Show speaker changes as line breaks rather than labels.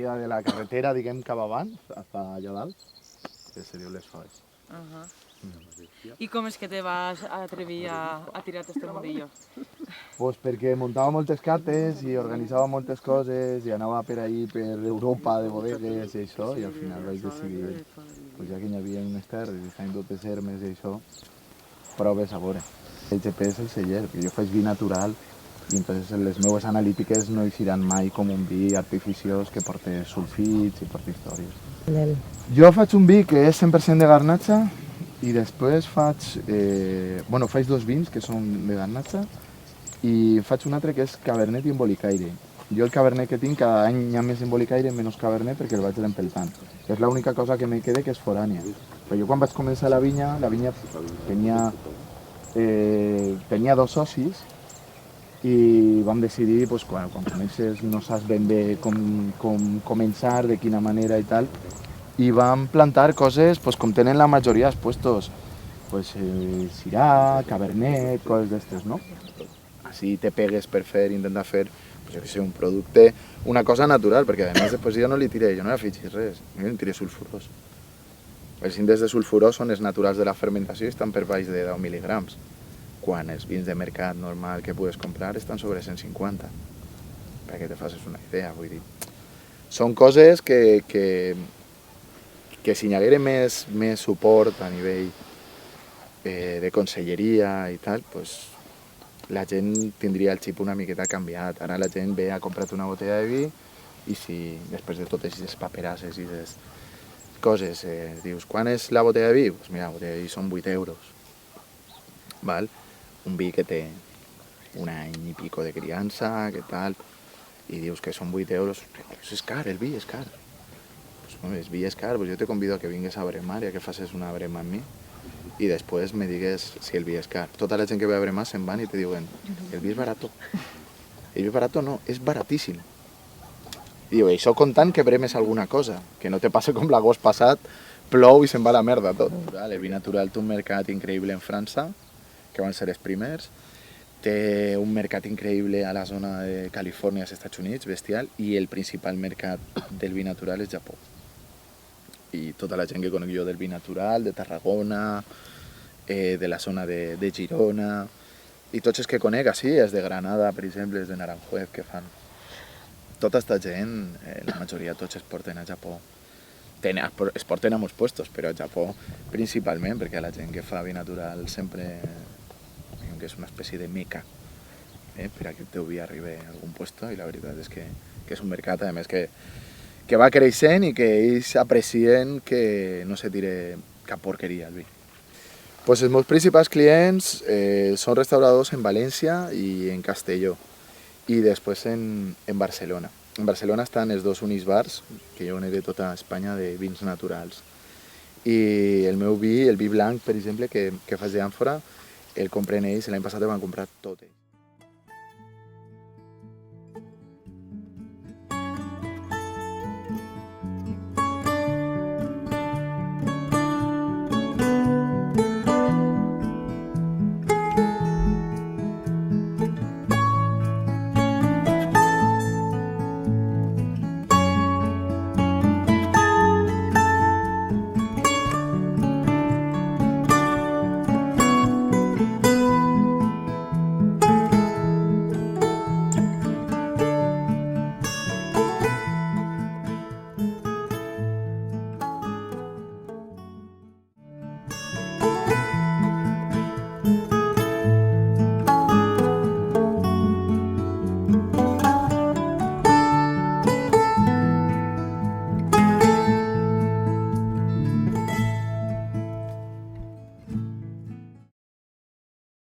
sortida de la carretera, diguem, cap abans, fins allà dalt, que se diu les Faves.
I com és que te vas atrevir a tirar este mundillo?
Pues perquè muntava moltes cartes i organitzava moltes coses i anava per ahí, per Europa, de bodegues i això, i al final vaig decidir, pues ja que hi havia unes terres i estaven totes hermes i això, proves a veure. El GPS és el celler, perquè jo faig vi natural i entonces les meves analítiques no eixiran mai com un vi artificiós que porta sulfits i porta històries. Jo faig un vi que és 100% de garnatxa i després faig, faig dos vins que són de garnatxa i faig un altre que és cabernet i embolicaire. Jo el cabernet que tinc, cada any hi ha més embolicaire i menys cabernet perquè el vaig reempeltant. És l'única cosa que me queda que és forània. Però jo quan vaig començar la vinya tenia dos socis i vam decidir, pues, quan comences no saps ben bé com començar, de quina manera i tal, i vam plantar coses pues, com tenen la majoria dels puestos, pues, sirà, cabernet, coses d'estes, no? Així te pegues per intentar fer pues, jo que sé, un producte, una cosa natural, perquè a més després jo no li tiré, jo no li afegis res, jo li tiré sulfurós. Els índexs de sulfurós són els naturals de la fermentació i estan per baix de 10 mil·ligrams, quan els vins de mercat normal que puedes comprar estan sobre 150, perquè te facis una idea, vull dir. Són coses que si hi haguera més suport a nivell de conselleria i tal, pues, la gent tindria el xip una miqueta canviat. Ara la gent ve a comprar una botella de vi i si després de totes aquestes paperasses i les coses dius, quan és la botella de vi? Pues mira, la botella de vi són 8 euros. Val? Un vi que té un any i pico de criança, que tal, i dius que són 8 euros, pues és car, el vi és car. Pues, bueno, el vi és car, pues jo te convido a que vingues a bremar i a que facis una brema amb mi i després me digues si el vi és car. Tota la gent que ve a bremar se'n van i te diuen, el vi és barato. El vi és barato no, és baratíssim. I diu, això comptant que bremes alguna cosa, que no te passa com l'agost passat, plou i se'n va la merda tot. El vi natural té un mercat increïble en França, que van ser els primers, té un mercat increïble a la zona de Califòrnia, als Estats Units, bestial, i el principal mercat del vi natural és Japó. I tota la gent que conec jo del vi natural, de Tarragona, de la zona de Girona, i tots els que conec, així, els de Granada, per exemple, els de Naranjuez, que fan. Tota aquesta gent, la majoria tots es porten a Japó. Es porten a molts puestos, però a Japó principalment, perquè la gent que fa vi natural sempre que és una espècie de meca per a que el teu vi arribi a algun puesto, i la veritat és que és un mercat, a més, que va creixent i que ells aprecien que no se tire cap porqueria al vi. Pues els meus principals clients són restauradors en València i en Castelló, i després en Barcelona. En Barcelona estan els dos únics bars que jo conec de tota Espanya de vins naturals. I el meu vi, el vi blanc, per exemple, que faig d'àmfora, el compren ells, l'any passat el van comprar tot ells.